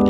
Hi,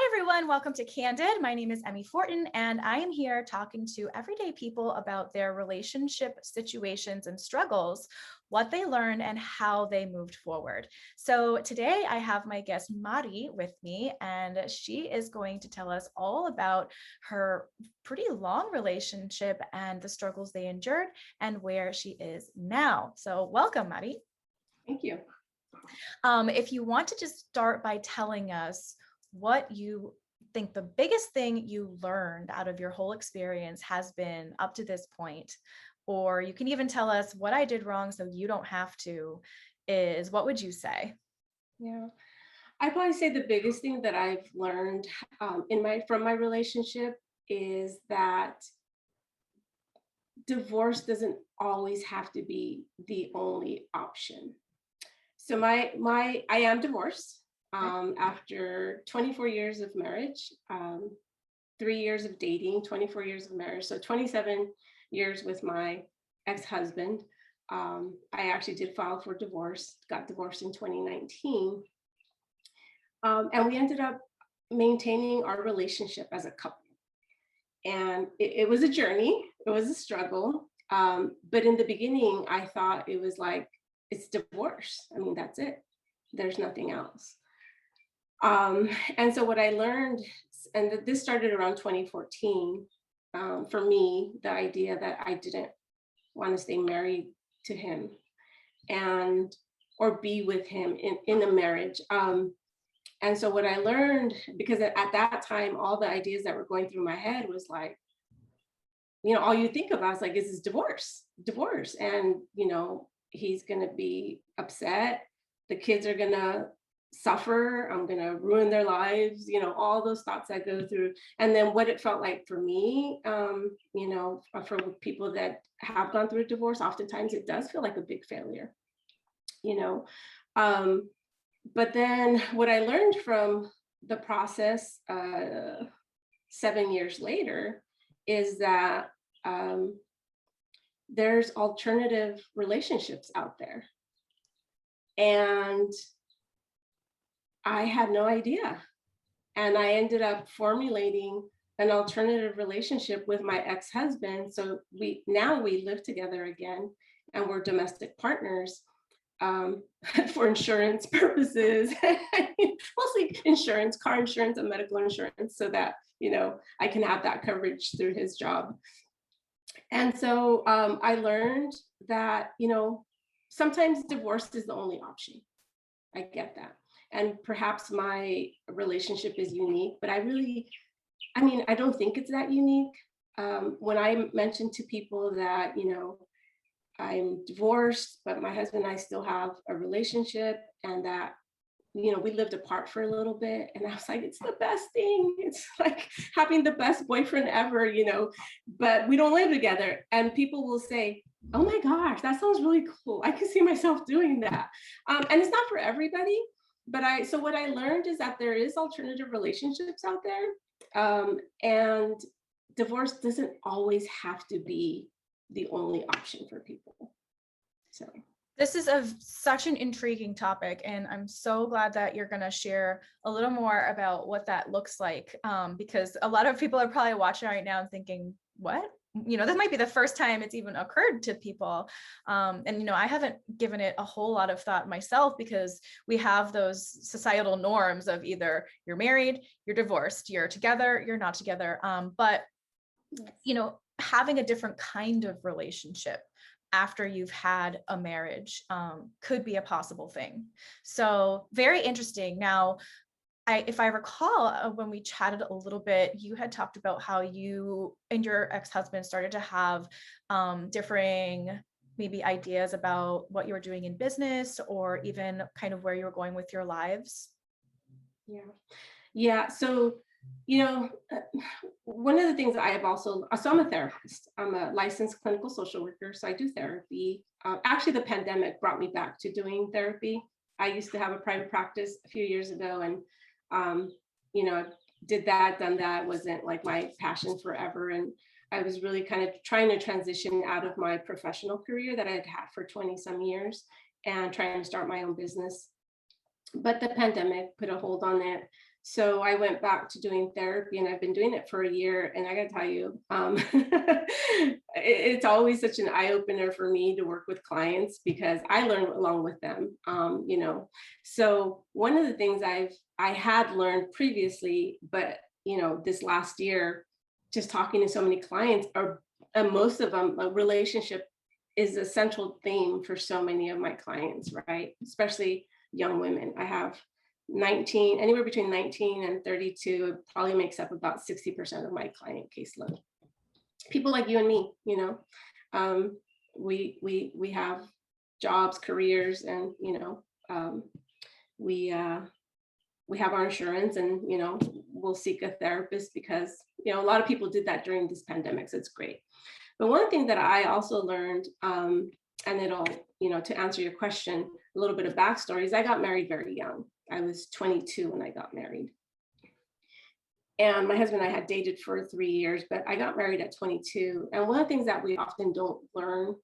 everyone. Welcome to Candid. My name is Emmi Fortin, and I am here talking to everyday people about their relationship situations and struggles, what they learned, and how they moved forward. So today I have my guest Mari with me, and she is going to tell us all about her pretty long relationship and the struggles they endured and where she is now. So welcome, Mari. Thank you. If you want to just start by telling us what you think the biggest thing you learned out of your whole experience has been up to this point, or you can even tell us what I did wrong so you don't have to, is what would you say? Yeah, I'd probably say the biggest thing that I've learned from my relationship is that divorce doesn't always have to be the only option. So I am divorced after 24 years of marriage, 3 years of dating, 24 years of marriage, so 27 years with my ex-husband. I actually did file for divorce, got divorced in 2019. And we ended up maintaining our relationship as a couple. And it was a journey, it was a struggle. But in the beginning, I thought it was like, it's divorce. I mean, that's it. There's nothing else. And so what I learned, and this started around 2014, for me, the idea that I didn't want to stay married to him or be with him in a marriage. And so what I learned, because at that time, all the ideas that were going through my head was like, all you think about is like, is this divorce. And, he's going to be upset. The kids are going to suffer. I'm going to ruin their lives, all those thoughts that go through. And then what it felt like for me, for people that have gone through a divorce, oftentimes it does feel like a big failure, But then what I learned from the process 7 years later is that there's alternative relationships out there. And I had no idea. And I ended up formulating an alternative relationship with my ex-husband. So we live together again, and we're domestic partners. For insurance purposes, mostly insurance, car insurance and medical insurance, so that, I can have that coverage through his job. And so I learned that, sometimes divorce is the only option. I get that. And perhaps my relationship is unique, but I don't think it's that unique. When I mention to people that, I'm divorced, but my husband and I still have a relationship, and that, we lived apart for a little bit. And I was like, it's the best thing. It's like having the best boyfriend ever, but we don't live together. And people will say, oh my gosh, that sounds really cool. I can see myself doing that. And it's not for everybody, but so what I learned is that there is alternative relationships out there. And divorce doesn't always have to be the only option for people. So this is such an intriguing topic, and I'm so glad that you're going to share a little more about what that looks like, because a lot of people are probably watching right now and thinking, what? This might be the first time it's even occurred to people. And, I haven't given it a whole lot of thought myself, because we have those societal norms of either you're married, you're divorced, you're together, you're not together. But, having a different kind of relationship after you've had a marriage could be a possible thing. So very interesting. Now, if I recall, when we chatted a little bit, you had talked about how you and your ex-husband started to have differing maybe ideas about what you were doing in business, or even kind of where you were going with your lives. Yeah. So, one of the things I have so I'm a therapist. I'm a licensed clinical social worker. So I do therapy. Actually, the pandemic brought me back to doing therapy. I used to have a private practice a few years ago, and, done that, wasn't like my passion forever. And I was really kind of trying to transition out of my professional career that I had had for 20 some years and trying to start my own business. But the pandemic put a hold on it. So I went back to doing therapy, and I've been doing it for a year. And I got to tell you, it's always such an eye opener for me to work with clients because I learn along with them. So one of the things I had learned previously, but this last year, just talking to so many clients, and most of them, a relationship is a central theme for so many of my clients, right? Especially young women. I have anywhere between 19 and 32, it probably makes up about 60% of my client caseload. People like you and me, we have jobs, careers, and we have our insurance, and we'll seek a therapist because a lot of people did that during this pandemic, so it's great. But one thing that I also learned, and it'll to answer your question, a little bit of backstory, is I got married very young. I was 22 when I got married. And my husband and I had dated for 3 years, but I got married at 22. And one of the things that we often don't learn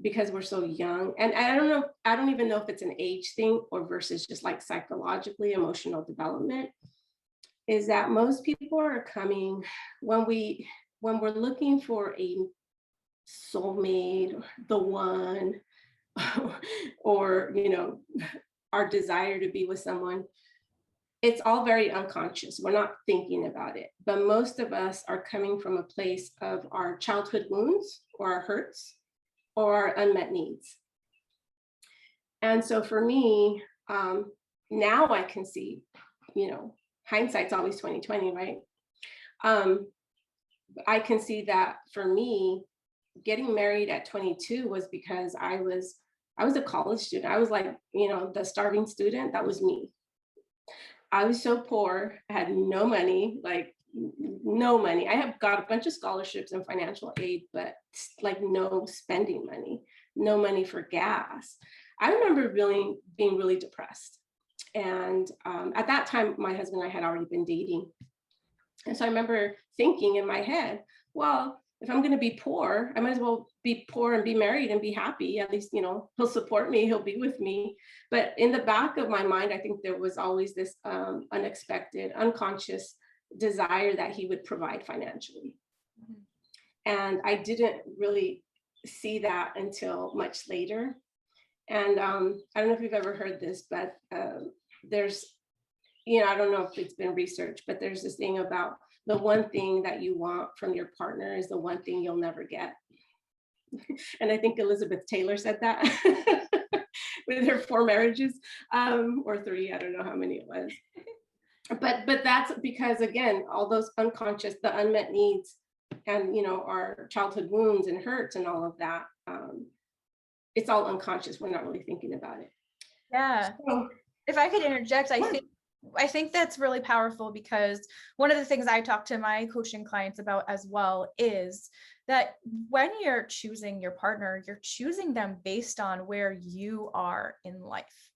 because we're so young, and I don't even know if it's an age thing or versus just like psychologically emotional development, is that most people are coming when we're looking for a soulmate, the one, or our desire to be with someone. It's all very unconscious. We're not thinking about it. But most of us are coming from a place of our childhood wounds or our hurts or our unmet needs. And so for me, now I can see, hindsight's always 20/20, right? I can see that for me, getting married at 22 was because I was a college student. I was like, the starving student. That was me. I was so poor. I had no money, like no money. I have got a bunch of scholarships and financial aid, but like no spending money, no money for gas. I remember being really depressed. And at that time, my husband and I had already been dating. And so I remember thinking in my head, well, if I'm going to be poor, I might as well be poor and be married and be happy. At least, he'll support me, he'll be with me. But in the back of my mind, I think there was always this unexpected, unconscious desire that he would provide financially. Mm-hmm. And I didn't really see that until much later. And I don't know if you've ever heard this, but there's, I don't know if it's been researched, but there's this thing about the one thing that you want from your partner is the one thing you'll never get. And I think Elizabeth Taylor said that with her 4 marriages, or 3, I don't know how many it was. But that's because, again, all those unconscious, the unmet needs, and our childhood wounds and hurts and all of that, it's all unconscious. We're not really thinking about it. Yeah. So, if I could interject, I think that's really powerful, because one of the things I talk to my coaching clients about as well is that when you're choosing your partner, you're choosing them based on where you are in life,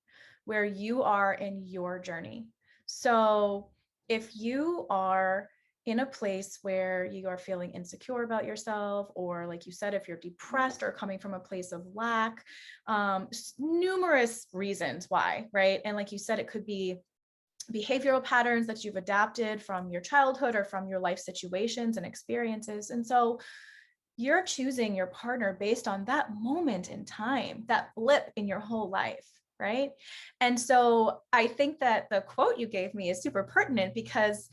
where you are in your journey. So if you are in a place where you are feeling insecure about yourself, or like you said, if you're depressed or coming from a place of lack, numerous reasons why, right? And like you said, it could be behavioral patterns that you've adapted from your childhood or from your life situations and experiences. And so you're choosing your partner based on that moment in time, that blip in your whole life, right? And so I think that the quote you gave me is super pertinent, because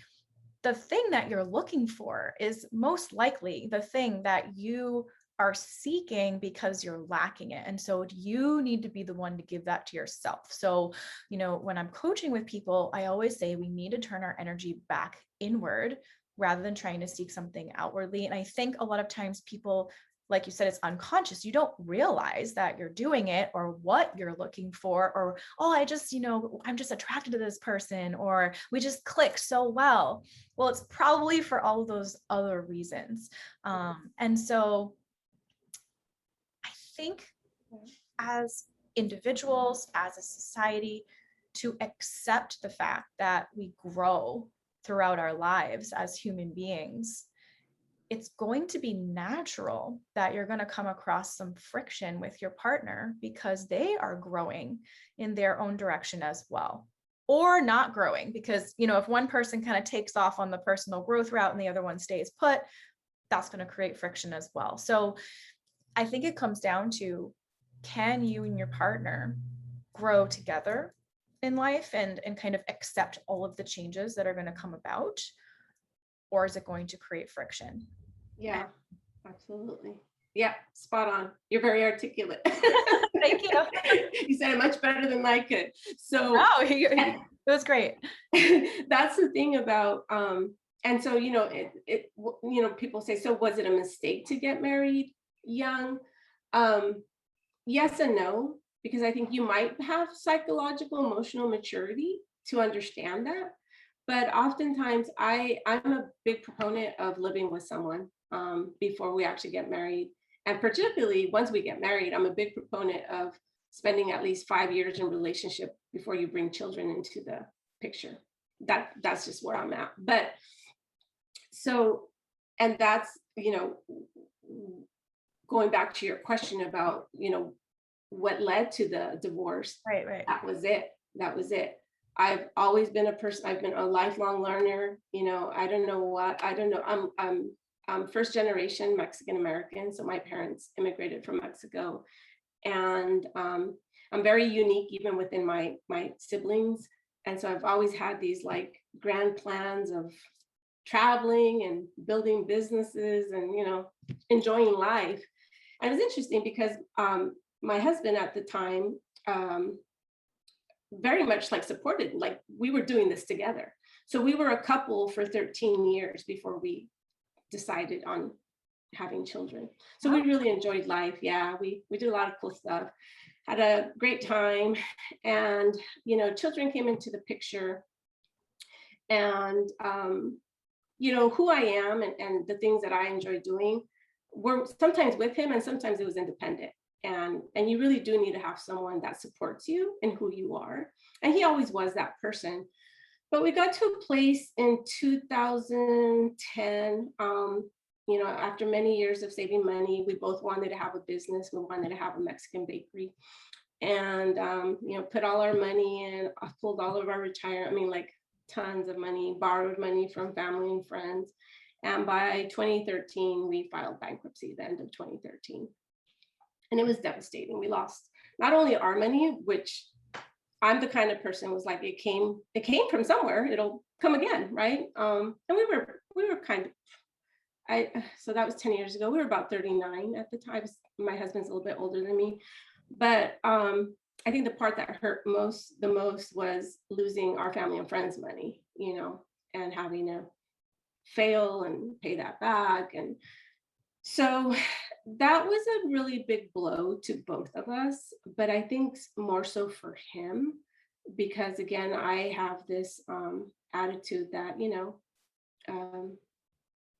the thing that you're looking for is most likely the thing that you are seeking because you're lacking it. And so you need to be the one to give that to yourself. So, when I'm coaching with people, I always say we need to turn our energy back inward rather than trying to seek something outwardly. And I think a lot of times people, like you said, it's unconscious. You don't realize that you're doing it or what you're looking for, or, I'm just attracted to this person, or we just click so well. Well, it's probably for all of those other reasons. And so I think as individuals, as a society, to accept the fact that we grow throughout our lives as human beings, it's going to be natural that you're going to come across some friction with your partner because they are growing in their own direction as well, or not growing, because, you know, if one person kind of takes off on the personal growth route and the other one stays put, that's going to create friction as well. So I think it comes down to, can you and your partner grow together in life and kind of accept all of the changes that are going to come about, or is it going to create friction? Yeah, absolutely. Yeah, spot on. You're very articulate. Thank you. You said it much better than I could. So it was great. that's the thing about, and so, you know, you know, people say, so was it a mistake to get married young? Yes and no, because I think you might have psychological, emotional maturity to understand that. But oftentimes I'm a big proponent of living with someone before we actually get married. And particularly once we get married, I'm a big proponent of spending at least 5 years in relationship before you bring children into the picture. That's just where I'm at. But so, and that's, you know, going back to your question about, you know, what led to the divorce. Right. That was it. That was it. I've always been a person, I've been a lifelong learner. You know, I don't know. I'm first generation Mexican American. So my parents immigrated from Mexico. And I'm very unique even within my siblings. And so I've always had these like grand plans of traveling and building businesses and, you know, enjoying life. And it was interesting because my husband at the time very much like supported, like we were doing this together. So we were a couple for 13 years before we decided on having children. So we really enjoyed life. Yeah, we did a lot of cool stuff, had a great time. And, you know, children came into the picture. And, you know, who I am and the things that I enjoy doing were sometimes with him and sometimes it was independent. And you really do need to have someone that supports you in who you are. And he always was that person. But we got to a place in 2010, you know, after many years of saving money, we both wanted to have a business. We wanted to have a Mexican bakery and, you know, put all our money in, pulled all of our retirement, I mean, like tons of money, borrowed money from family and friends. And by 2013, we filed bankruptcy, the end of 2013. And it was devastating. We lost not only our money, which I'm the kind of person who was like, it came from somewhere, it'll come again, right? And we were kind of, so that was 10 years ago. We were about 39 at the time. My husband's a little bit older than me. But I think the part that hurt the most was losing our family and friends' money, you know, and having to fail and pay that back. And so that was a really big blow to both of us, but I think more so for him, because again, I have this attitude that, you know,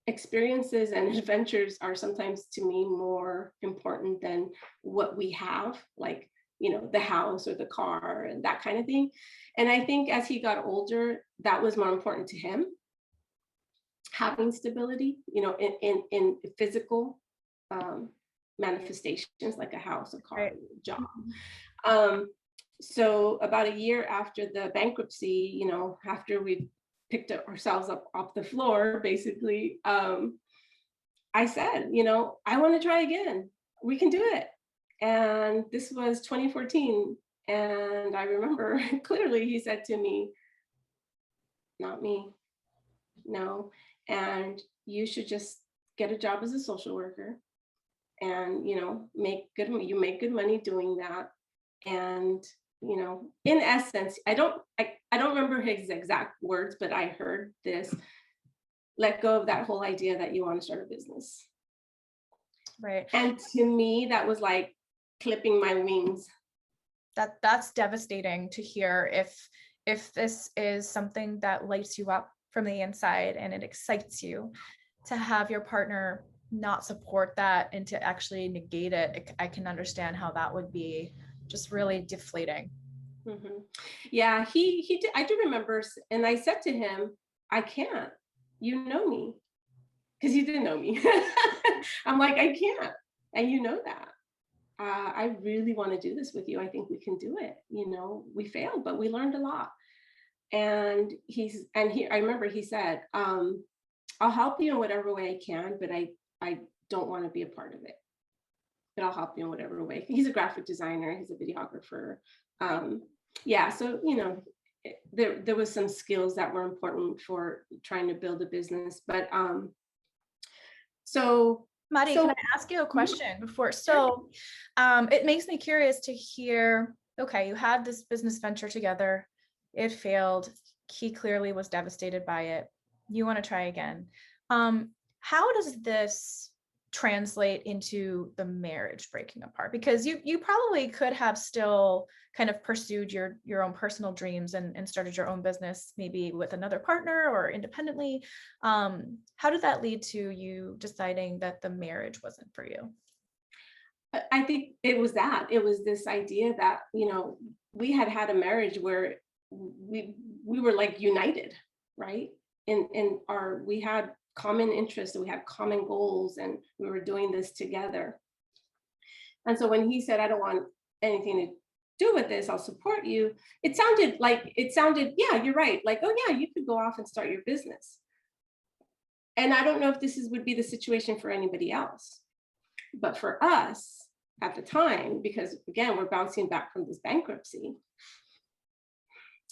experiences and adventures are sometimes to me more important than what we have, like, you know, the house or the car and that kind of thing. And I think as he got older, that was more important to him, having stability, you know, in physical manifestations like a house, a car, Right. a job. So about a year after the bankruptcy, you know, after we picked ourselves up off the floor, basically, I said, you know, I want to try again. We can do it. And this was 2014. And I remember clearly he said to me, not me, no. And you should just get a job as a social worker and, you know, you make good money doing that. And, you know, in essence, I don't remember his exact words, but I heard this: let go of that whole idea that you want to start a business. Right. And to me, that was like clipping my wings. That's devastating to hear. If this is something that lights you up from the inside and it excites you, to have your partner not support that and to actually negate it, I can understand how that would be just really deflating. Mm-hmm. Yeah, he did. I do remember, and I said to him, I can't, you know me. because you didn't know me. I'm like, I can't. And you know that. I really want to do this with you. I think we can do it. You know, we failed, but we learned a lot. And I remember he said, I'll help you in whatever way I can, but I don't want to be a part of it. But I'll help you in whatever way. He's a graphic designer. He's a videographer. Yeah. So, you know, there was some skills that were important for trying to build a business. But Mari, can I ask you a question before? So it makes me curious to hear, okay, you had this business venture together, it failed. He clearly was devastated by it. You want to try again. How does this translate into the marriage breaking apart? Because you probably could have still kind of pursued your own personal dreams and started your own business, maybe with another partner or independently. How did that lead to you deciding that the marriage wasn't for you? I think it was this idea that, you know, we had a marriage where we were like united, right? We had common interests, we had common goals, and we were doing this together. And so when he said, I don't want anything to do with this, I'll support you, it sounded, yeah, you're right. Like, oh yeah, you could go off and start your business. And I don't know if would be the situation for anybody else. But for us at the time, because again, we're bouncing back from this bankruptcy,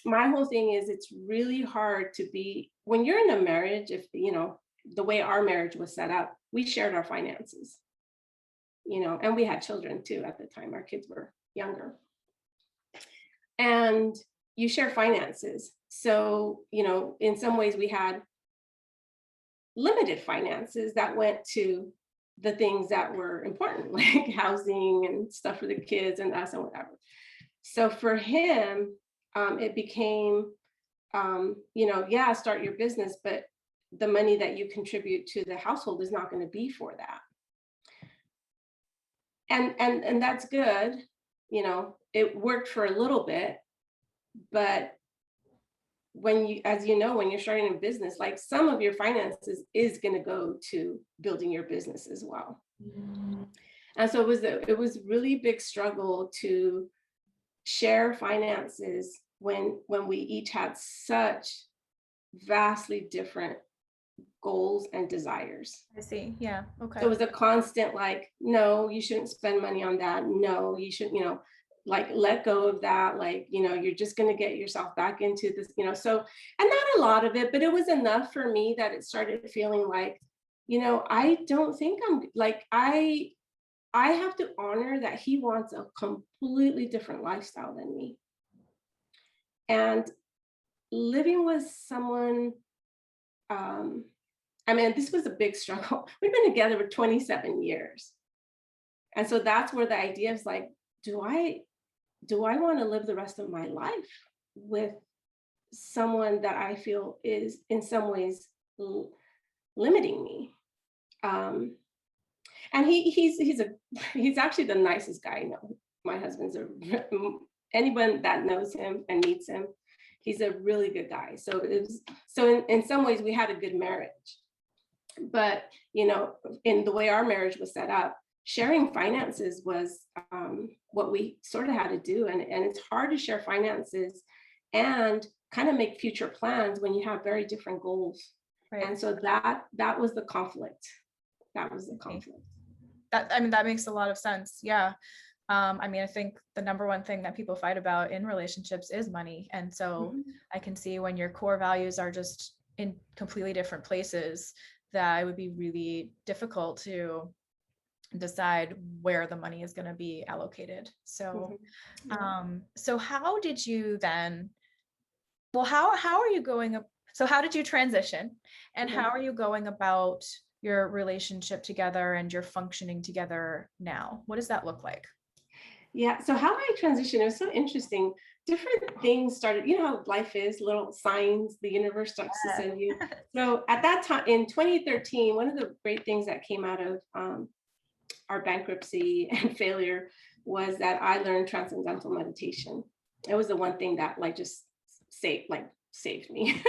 my whole thing is it's really hard to be, when you're in a marriage, if, you know, the way our marriage was set up, we shared our finances, you know, and we had children too at the time. Our kids were younger. And you share finances. So, you know, in some ways we had limited finances that went to the things that were important, like housing and stuff for the kids and us and whatever. So for him, it became, you know, yeah, start your business, but the money that you contribute to the household is not going to be for that. And that's good. You know, it worked for a little bit, but when you, as you know, when you're starting a business, like some of your finances is going to go to building your business as well. And so it was really big struggle to share finances when we each had such vastly different goals and desires. I see. Yeah. Okay. So it was a constant, like, no, you shouldn't spend money on that. No, you shouldn't, you know, like, let go of that. Like, you know, you're just going to get yourself back into this, you know, so, and not a lot of it, but it was enough for me that it started feeling like, you know, I don't think I'm like, I have to honor that he wants a completely different lifestyle than me. And living with someone, I mean, this was a big struggle. We've been together for 27 years. And so that's where the idea is like, do I want to live the rest of my life with someone that I feel is in some ways limiting me? And he's actually the nicest guy I know. My husband's anyone that knows him and meets him, he's a really good guy. So in some ways we had a good marriage. But, you know, in the way our marriage was set up, sharing finances was what we sort of had to do. And it's hard to share finances and kind of make future plans when you have very different goals. Right. And so that was the conflict. That was the conflict. That makes a lot of sense. Yeah. I mean, I think the number one thing that people fight about in relationships is money. And so I can see when your core values are just in completely different places, that it would be really difficult to decide where the money is going to be allocated. So, so how did you then, well, how are you going up? So how did you transition, and how are you going about your relationship together and your functioning together now? What does that look like? Yeah, so how I transitioned, it was so interesting. Different things started, you know how life is, little signs the universe starts to send you. So at that time, in 2013, one of the great things that came out of our bankruptcy and failure was that I learned transcendental meditation. It was the one thing that like just saved me.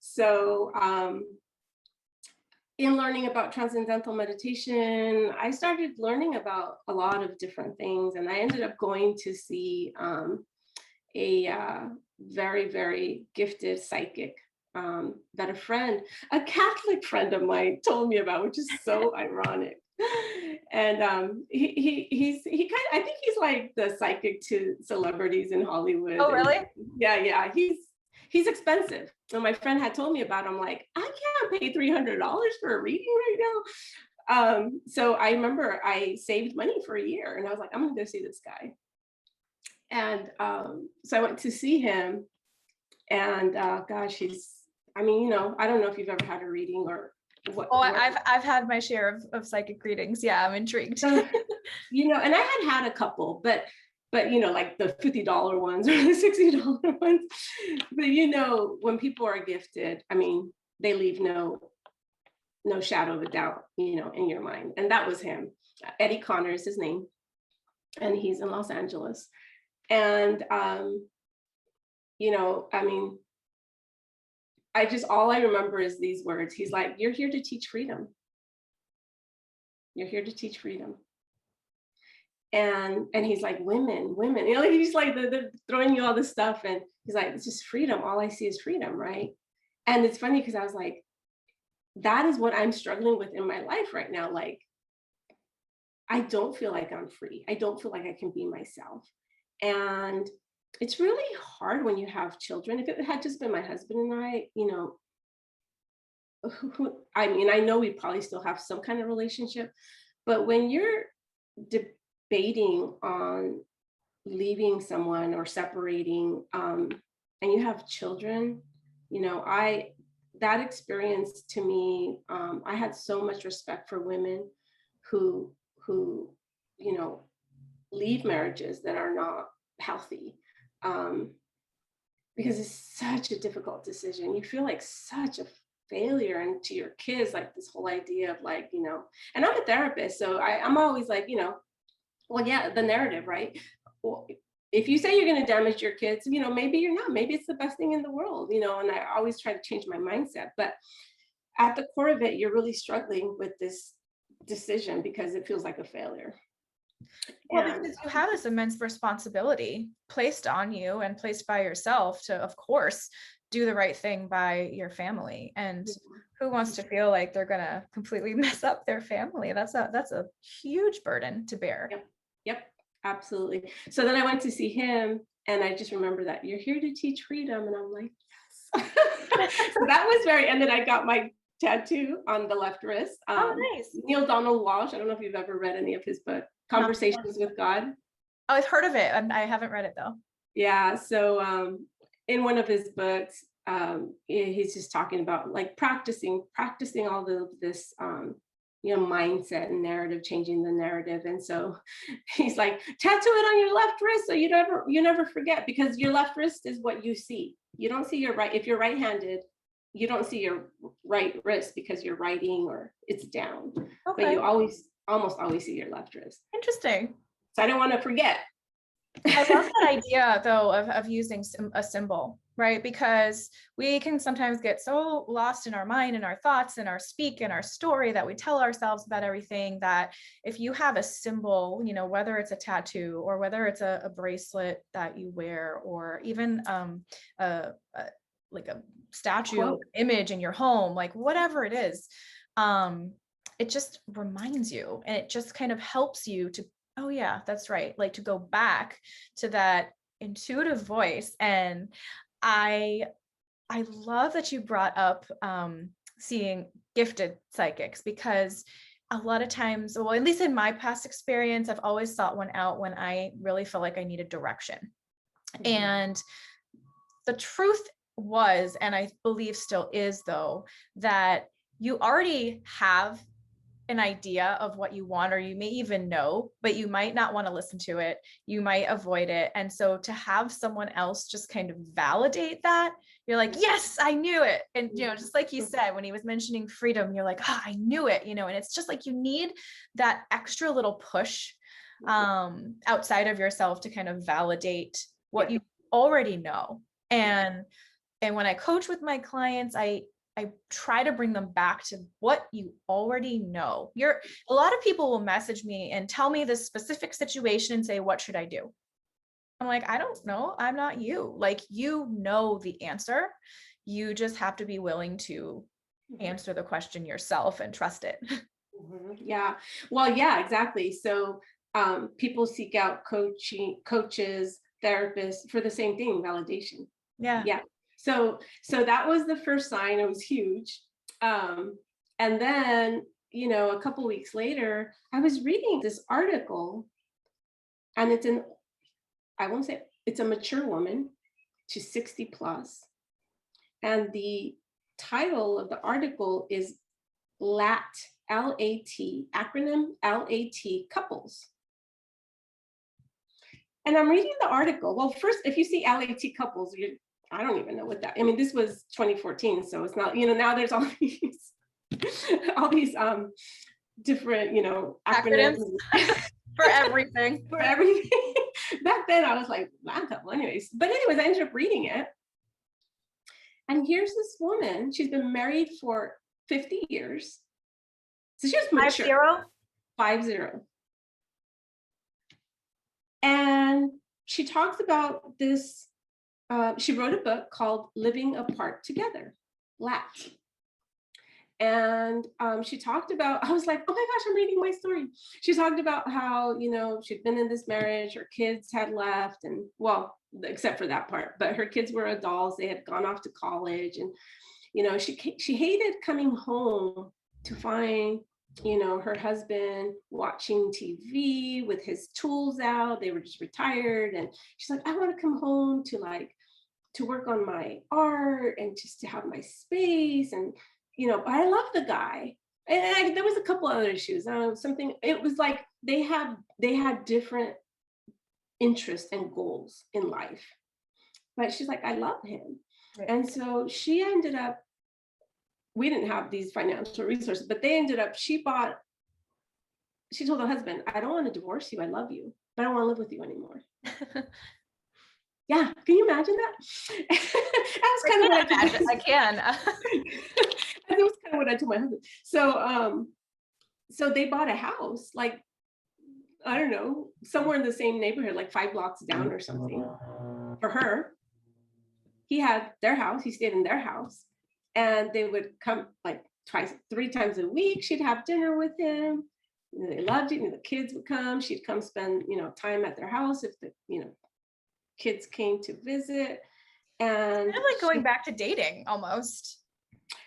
So in learning about transcendental meditation, I started learning about a lot of different things, and I ended up going to see a very, very gifted psychic that a Catholic friend of mine, told me about, which is so ironic. And he kind of, I think he's like the psychic to celebrities in Hollywood. Oh, And really? yeah, he's expensive. And my friend had told me about him, like, I can't pay $300 for a reading right now. So I remember I saved money for a year and I was like, I'm gonna go see this guy. And so I went to see him, and gosh, I mean, I don't know if you've ever had a reading or what. Oh, I've had my share of psychic readings. Yeah, I'm intrigued. So, and I had a couple, but like the $50 ones or the $60 ones. But when people are gifted, I mean, they leave no shadow of a doubt, in your mind. And that was him. Eddie Connor is his name, and he's in Los Angeles. And I mean, all I remember is these words. He's like, you're here to teach freedom. You're here to teach freedom. And he's like, women, he's like, they're throwing you all this stuff. And he's like, it's just freedom. All I see is freedom, right? And it's funny because I was like, that is what I'm struggling with in my life right now. Like, I don't feel like I'm free. I don't feel like I can be myself. And it's really hard when you have children. If it had just been my husband and I, I mean, I know we probably still have some kind of relationship, but when you're debating on leaving someone or separating, and you have children, that experience to me, I had so much respect for women who leave marriages that are not healthy, because it's such a difficult decision. You feel like such a failure, and to your kids, like this whole idea of like, and I'm a therapist, so I'm always like, well, yeah, the narrative, right? Well, if you say you're going to damage your kids, maybe you're not. Maybe it's the best thing in the world, and I always try to change my mindset. But at the core of it, you're really struggling with this decision because it feels like a failure. Well, because you have this immense responsibility placed on you and placed by yourself to, of course, do the right thing by your family. And who wants to feel like they're gonna completely mess up their family? That's a huge burden to bear. Yep, absolutely. So then I went to see him, and I just remember that you're here to teach freedom, and I'm like, yes. So that was and then I got my tattoo on the left wrist. Oh, nice. Neil Donald Walsh. I don't know if you've ever read any of his book, Conversations with God. Oh, I've heard of it. I haven't read it though. Yeah. So in one of his books, he's just talking about like practicing all of this, mindset and narrative, changing the narrative. And so he's like, tattoo it on your left wrist so you never forget, because your left wrist is what you see. You don't see your right. If you're right-handed, you don't see your right wrist because you're writing or it's down. Okay. But you almost always see your left wrist. Interesting. So I don't want to forget. I love that idea though of using a symbol, right? Because we can sometimes get so lost in our mind and our thoughts and our speak and our story that we tell ourselves about everything, that if you have a symbol, whether it's a tattoo or whether it's a bracelet that you wear, or even like a statue image in your home, like whatever it is, it just reminds you, and it just kind of helps you to, oh yeah, that's right, like to go back to that intuitive voice. And I love that you brought up seeing gifted psychics, because a lot of times, well, at least in my past experience, I've always sought one out when I really felt like I needed direction. Mm-hmm. And the truth was, and I believe still is though, that you already have an idea of what you want, or you may even know, but you might not want to listen to it. You might avoid it. And so to have someone else just kind of validate that, you're like, yes, I knew it. And, just like you said, when he was mentioning freedom, you're like, I knew it, and it's just like, you need that extra little push outside of yourself to kind of validate what you already know. And when I coach with my clients, I I try to bring them back to what you already know. A lot of people will message me and tell me this specific situation and say, what should I do? I'm like, I don't know. I'm not you. Like, you know the answer. You just have to be willing to answer the question yourself and trust it. Yeah. Well, yeah, exactly. So people seek out coaches, therapists for the same thing, validation. Yeah. Yeah. So that was the first sign. It was huge. And then, a couple weeks later, I was reading this article, and I won't say it's a mature woman. She's 60 plus. And the title of the article is LAT, LAT, acronym LAT couples. And I'm reading the article. Well, first, if you see LAT couples, I don't even know what that, I mean, this was 2014, so it's not, now there's all these, all these different, acronyms for everything. for everything. Back then I was like, LAT couple anyways. But anyways, I ended up reading it. And here's this woman, she's been married for 50 years. So she was mature. 50. And she talks about this, she wrote a book called Living Apart Together, LAT. And she talked about, I was like, oh my gosh, I'm reading my story. She talked about how, she'd been in this marriage, her kids had left, and well, except for that part, but her kids were adults, they had gone off to college. And, she hated coming home to find, her husband watching TV with his tools out. They were just retired. And she's like, I want to come home to work on my art and just to have my space. And, I love the guy. And there was a couple other issues. It was like they had different interests and goals in life. But she's like, I love him. Right. And so she ended up, we didn't have these financial resources, but they ended up, she told her husband, I don't want to divorce you. I love you, but I don't want to live with you anymore. Yeah. Can you imagine that? That was kind of what I told. I can. That was kind of what I told my husband. So they bought a house, like, I don't know, somewhere in the same neighborhood, like 5 blocks down or something for her. He had their house. He stayed in their house. And they would come like 3 times a week. She'd have dinner with him. They loved it. The kids would come. She'd come spend, time at their house if the, kids came to visit. And kind of like going back to dating almost.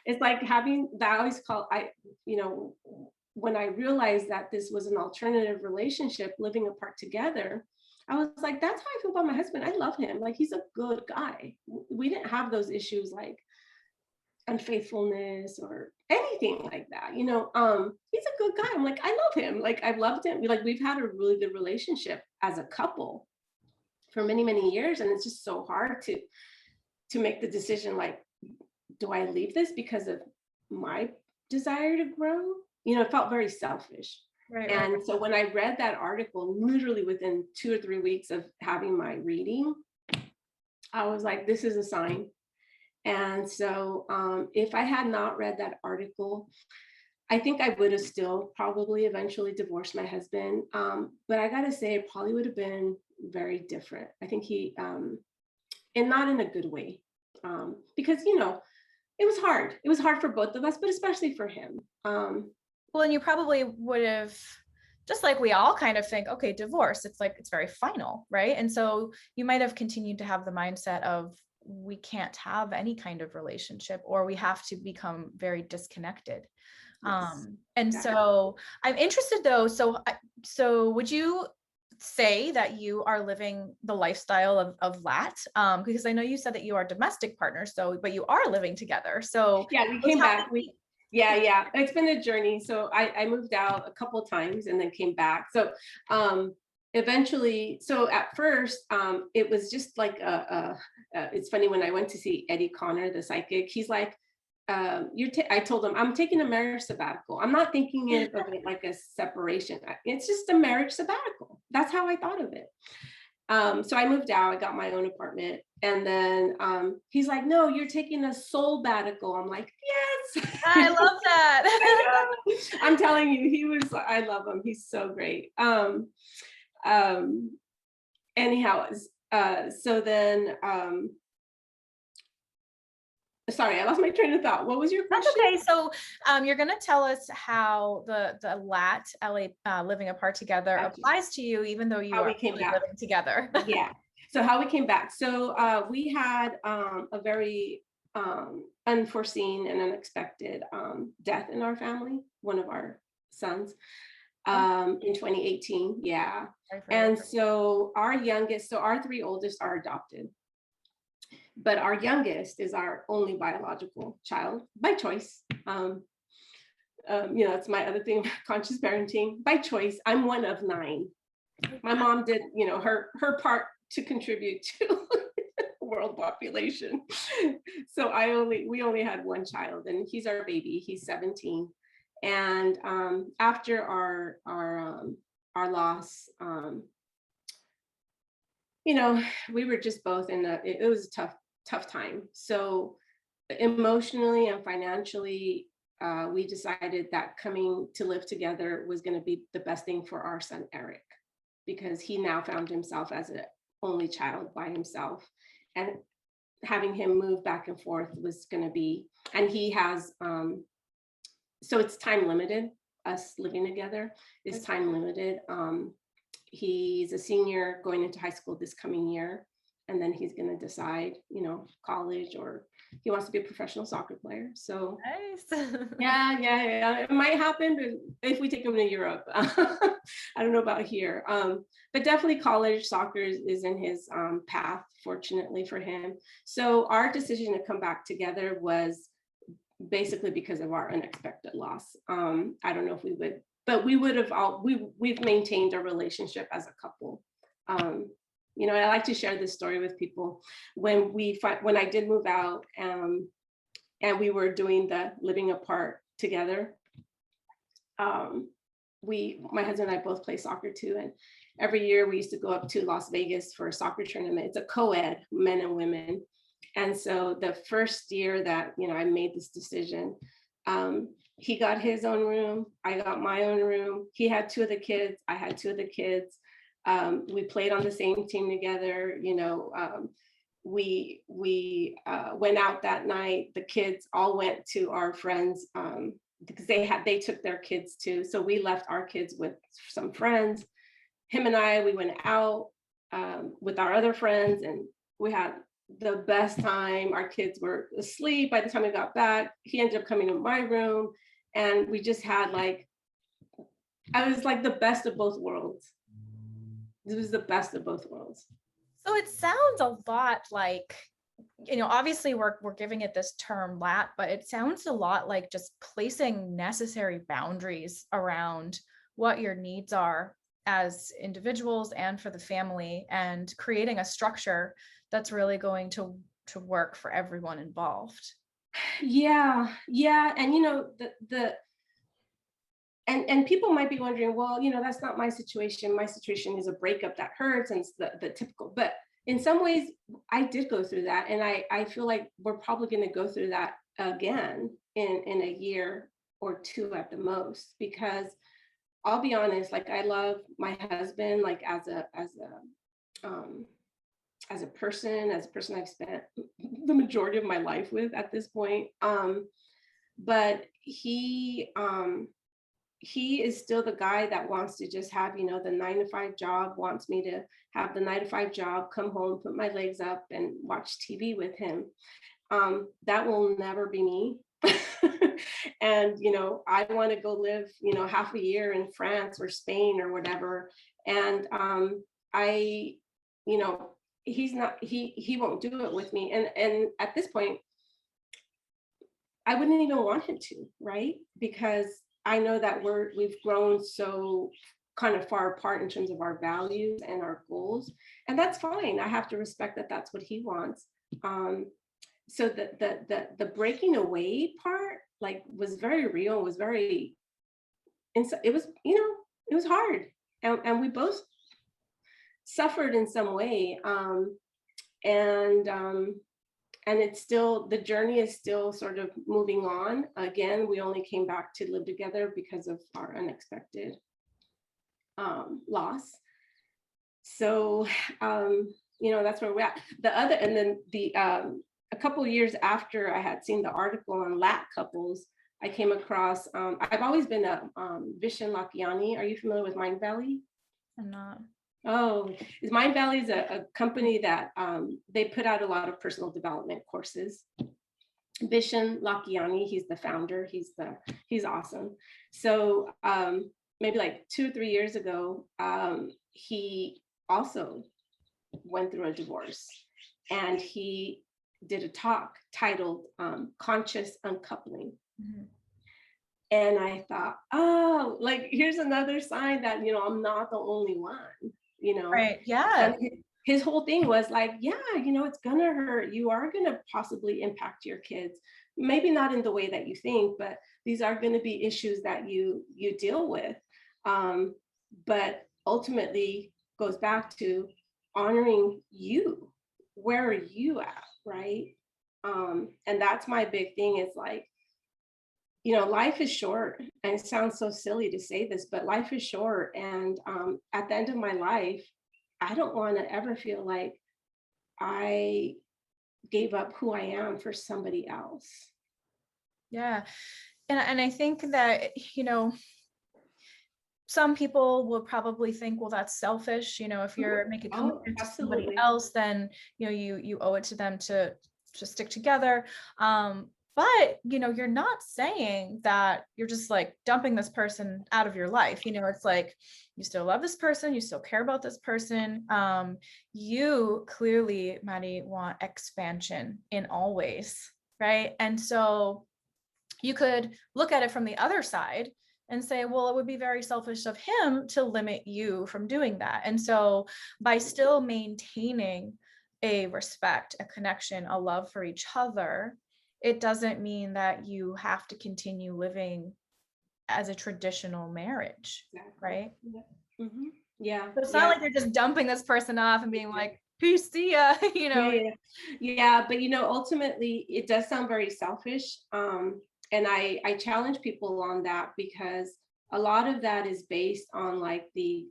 It's like having that. I always call, when I realized that this was an alternative relationship, living apart together, I was like, that's how I feel about my husband. I love him. Like, he's a good guy. We didn't have those issues like unfaithfulness or anything like that. He's a good guy. I'm like, I love him. Like, I've loved him. Like, we've had a really good relationship as a couple for many, many years. And it's just so hard to make the decision, like, do I leave this because of my desire to grow? It felt very selfish. Right. And so when I read that article, literally within 2 or 3 weeks of having my reading, I was like, this is a sign. And so if I had not read that article, I think I would have still probably eventually divorced my husband. But I got to say, it probably would have been very different. I think and not in a good way, because, it was hard. It was hard for both of us, but especially for him. Well, and you probably would have, just like we all kind of think, okay, divorce, it's like, it's very final, right? And so you might have continued to have the mindset of, we can't have any kind of relationship, or we have to become very disconnected. Yes, and exactly. So I'm interested though. So would you say that you are living the lifestyle of LAT? Because I know you said that you are domestic partners, but you are living together. So yeah, we came back. Yeah. It's been a journey. So I moved out a couple of times and then came back. So eventually, so at first, it was just like it's funny, when I went to see Eddie Connor, the psychic, he's like, I told him, I'm taking a marriage sabbatical. I'm not thinking of it like a separation. It's just a marriage sabbatical. That's how I thought of it. So I moved out, I got my own apartment, And then he's like, no, you're taking a soul sabbatical. I'm like, yes. I love I that. know. I'm telling you, I love him. He's so great. Um, anyhow, so then, sorry, I lost my train of thought. What was your That's question? okay. So you're going to tell us how the LAT, living apart together, Gotcha. applies to you, even though you How are we came only back. living together. Yeah. So how we came back. So we had a very unforeseen and unexpected death in our family, one of our sons, in 2018. Yeah. Sorry for And that. so our youngest, so our three oldest are adopted, but our youngest is our only biological child by choice. It's my other thing, conscious parenting by choice. I'm one of 9. My mom did, her part to contribute to world population. So we only had one child, and he's our baby. He's 17. And after our loss, we were just both it was a tough time. So emotionally and financially, we decided that coming to live together was going to be the best thing for our son, Eric, because he now found himself as an only child by himself. And having him move back and forth was going to be, and he has, so it's time limited. Us living together is time limited. He's a senior going into high school this coming year. And then he's going to decide, college, or he wants to be a professional soccer player. So Nice. yeah. It might happen if we take him to Europe. I don't know about here. But definitely college soccer is in his path, fortunately for him. So our decision to come back together was basically because of our unexpected loss. I don't know if we would, but we would have we've maintained a relationship as a couple. I like to share this story with people. When I did move out, and we were doing the living apart together, my husband and I both play soccer too, and every year we used to go up to Las Vegas for a soccer tournament. It's a co-ed, men and women. And so the first year that I made this decision, he got his own room, I got my own room. He had 2 of the kids, I had 2 of the kids. We played on the same team together. We went out that night. The kids all went to our friends because they took their kids too. So we left our kids with some friends. Him and we went out with our other friends, and we had the best time. Our kids were asleep by the time we got back. He ended up coming to my room, and we just had I was like the best of both worlds. It was the best of both worlds. So it sounds a lot like, obviously we're giving it this term LAT, but it sounds a lot like just placing necessary boundaries around what your needs are as individuals and for the family, and creating a structure that's really going to work for everyone involved. Yeah. And people might be wondering, well, that's not my situation. My situation is a breakup that hurts, and it's the typical. But in some ways, I did go through that, and I feel like we're probably going to go through that again in a year or 2 at the most. Because I'll be honest, I love my husband, as a person I've spent the majority of my life with at this point. But he is still the guy that wants to just have, the 9-to-5 job, wants me to have the 9-to-5 job, come home, put my legs up and watch TV with him. That will never be me. And, I want to go live, half a year in France or Spain or whatever. And he won't do it with me. And at this point, I wouldn't even want him to, right? Because I know that we've grown so kind of far apart in terms of our values and our goals, and that's fine. I have to respect that that's what he wants. So the breaking away part was very real. Was very, it was it was hard, and we both suffered in some way. And it's still, the journey is still sort of moving on. Again, we only came back to live together because of our unexpected loss. So, that's where we're at. And then a couple of years after I had seen the article on LAT couples, I came across, I've always been a Vishen Lakhiani. Are you familiar with Mind Valley? I'm not. Oh, Mind Valley is a company that they put out a lot of personal development courses. Vishen Lakhiani, he's the founder. He's awesome. So maybe like 2 or 3 years ago, he also went through a divorce, and he did a talk titled Conscious Uncoupling. Mm-hmm. And I thought, oh, like, here's another sign that, I'm not the only one, Right. Yeah. And his whole thing was like, yeah, it's gonna hurt. You are gonna possibly impact your kids. Maybe not in the way that you think, but these are gonna be issues that you deal with. But ultimately goes back to honoring you. Where are you at, right? And that's my big thing, is like, life is short, and it sounds so silly to say this, but life is short. And at the end of my life, I don't want to ever feel like I gave up who I am for somebody else. Yeah. And I think that, some people will probably think, well, that's selfish. If you're making a commitment to somebody else, then, you owe it to them to stick together. But, you're not saying that you're just like dumping this person out of your life. It's like, you still love this person, you still care about this person. You clearly, Maddie, want expansion in all ways, right? And so you could look at it from the other side and say, well, it would be very selfish of him to limit you from doing that. And so by still maintaining a respect, a connection, a love for each other, it doesn't mean that you have to continue living as a traditional marriage, right? Yeah. Mm-hmm. Yeah. But it's not like you're just dumping this person off and being like, peace, see ya, Yeah, but ultimately it does sound very selfish. And I challenge people on that, because a lot of that is based on like the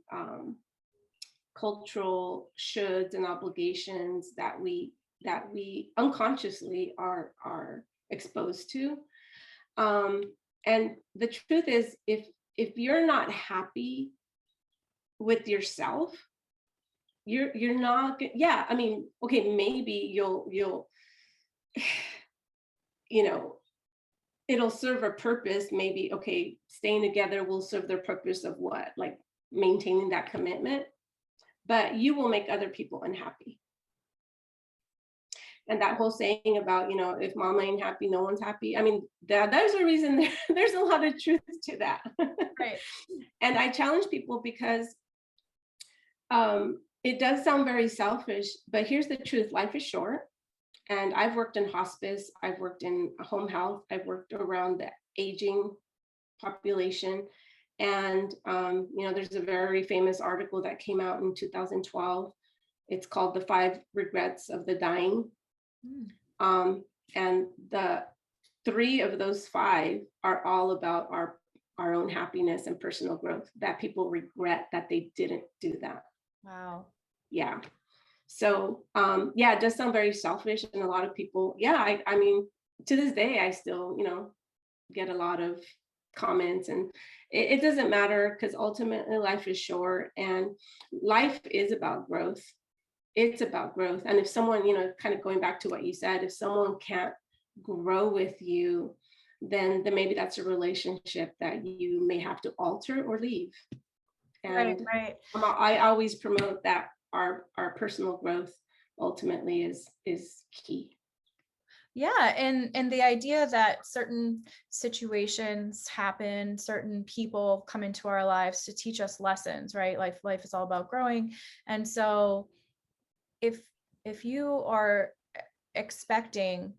cultural shoulds and obligations that we unconsciously are exposed to. And the truth is, if you're not happy with yourself, you're not, yeah, I mean, okay, maybe you'll it'll serve a purpose. Maybe, okay, staying together will serve the purpose of what? Like maintaining that commitment, but you will make other people unhappy. And that whole saying about, if mama ain't happy, no one's happy. I mean, there's a reason, there's a lot of truth to that. Right. And I challenge people, because it does sound very selfish, but here's the truth. Life is short. And I've worked in hospice, I've worked in home health, I've worked around the aging population. And, there's a very famous article that came out in 2012. It's called The 5 Regrets of the Dying. And the 3 of those 5 are all about our own happiness and personal growth, that people regret that they didn't do that. Wow. Yeah. So, it does sound very selfish. And a lot of people, I mean, to this day, I still, get a lot of comments, and it doesn't matter, because ultimately life is short, and life is about growth. It's about growth. And if someone, kind of going back to what you said, if someone can't grow with you, then maybe that's a relationship that you may have to alter or leave. And right. I always promote that our personal growth ultimately is key. Yeah, and the idea that certain situations happen, certain people come into our lives to teach us lessons, right? Life is all about growing. And so if you are expecting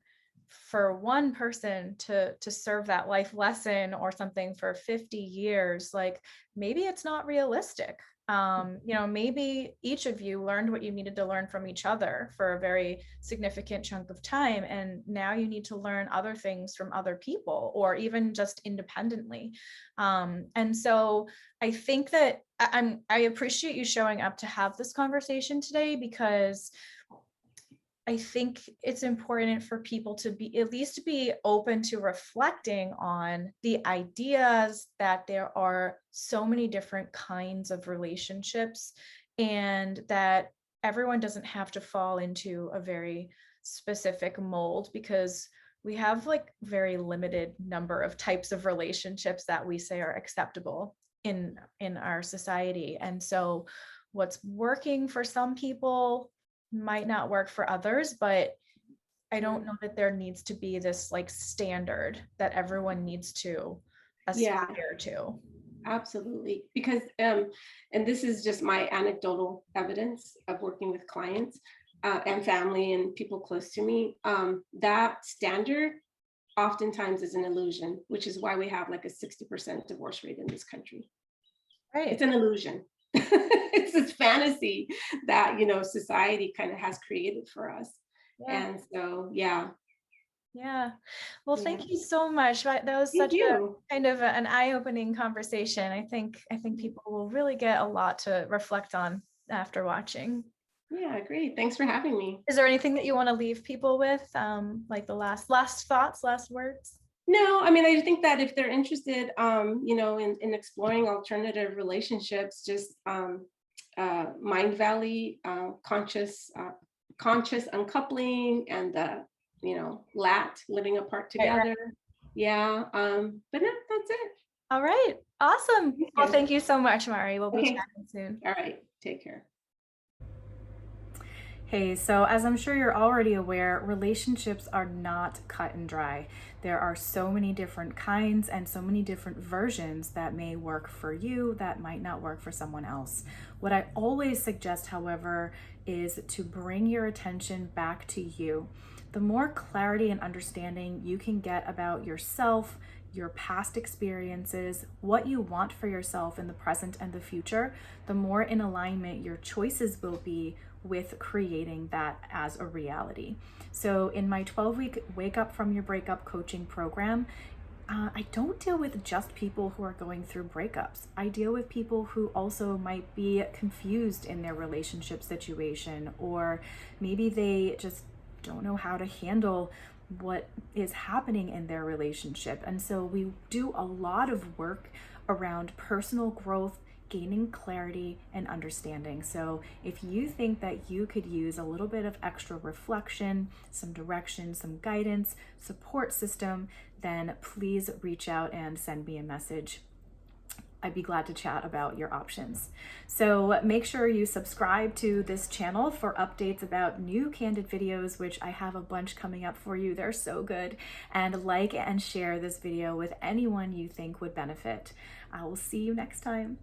for one person to serve that life lesson or something for 50 years, like maybe it's not realistic. Maybe each of you learned what you needed to learn from each other for a very significant chunk of time, and now you need to learn other things from other people or even just independently. And so I think that I appreciate you showing up to have this conversation today, because I think it's important for people to be at least be open to reflecting on the ideas that there are so many different kinds of relationships, and that everyone doesn't have to fall into a very specific mold, because we have like very limited number of types of relationships that we say are acceptable in our society. And so what's working for some people might not work for others, but I don't know that there needs to be this like standard that everyone needs to aspire to. Absolutely. Because, and this is just my anecdotal evidence of working with clients and family and people close to me, that standard oftentimes is an illusion, which is why we have like a 60% divorce rate in this country. Right. It's an illusion. It's this fantasy that, society kind of has created for us. Yeah. And so, yeah. Well, thank you so much. That was such a kind of an eye-opening conversation. I think people will really get a lot to reflect on after watching. Yeah, great. Thanks for having me. Is there anything that you want to leave people with? Like the last thoughts, last words? No, I mean, I think that if they're interested, in exploring alternative relationships, just Mind Valley, conscious uncoupling, and the, LAT, living apart together. Right. Yeah. But no, that's it. All right. Awesome. Well, thank you so much, Mari. We'll be chatting soon. All right. Take care. Hey, so as I'm sure you're already aware, relationships are not cut and dry. There are so many different kinds and so many different versions that may work for you that might not work for someone else. What I always suggest, however, is to bring your attention back to you. The more clarity and understanding you can get about yourself, your past experiences, what you want for yourself in the present and the future, the more in alignment your choices will be with creating that as a reality. So in my 12-week Wake Up From Your Breakup coaching program, I don't deal with just people who are going through breakups. I deal with people who also might be confused in their relationship situation, or maybe they just don't know how to handle what is happening in their relationship. And so we do a lot of work around personal growth, gaining clarity and understanding. So if you think that you could use a little bit of extra reflection, some direction, some guidance, support system, then please reach out and send me a message. I'd be glad to chat about your options. So make sure you subscribe to this channel for updates about new Candid videos, which I have a bunch coming up for you. They're so good. And like and share this video with anyone you think would benefit. I will see you next time.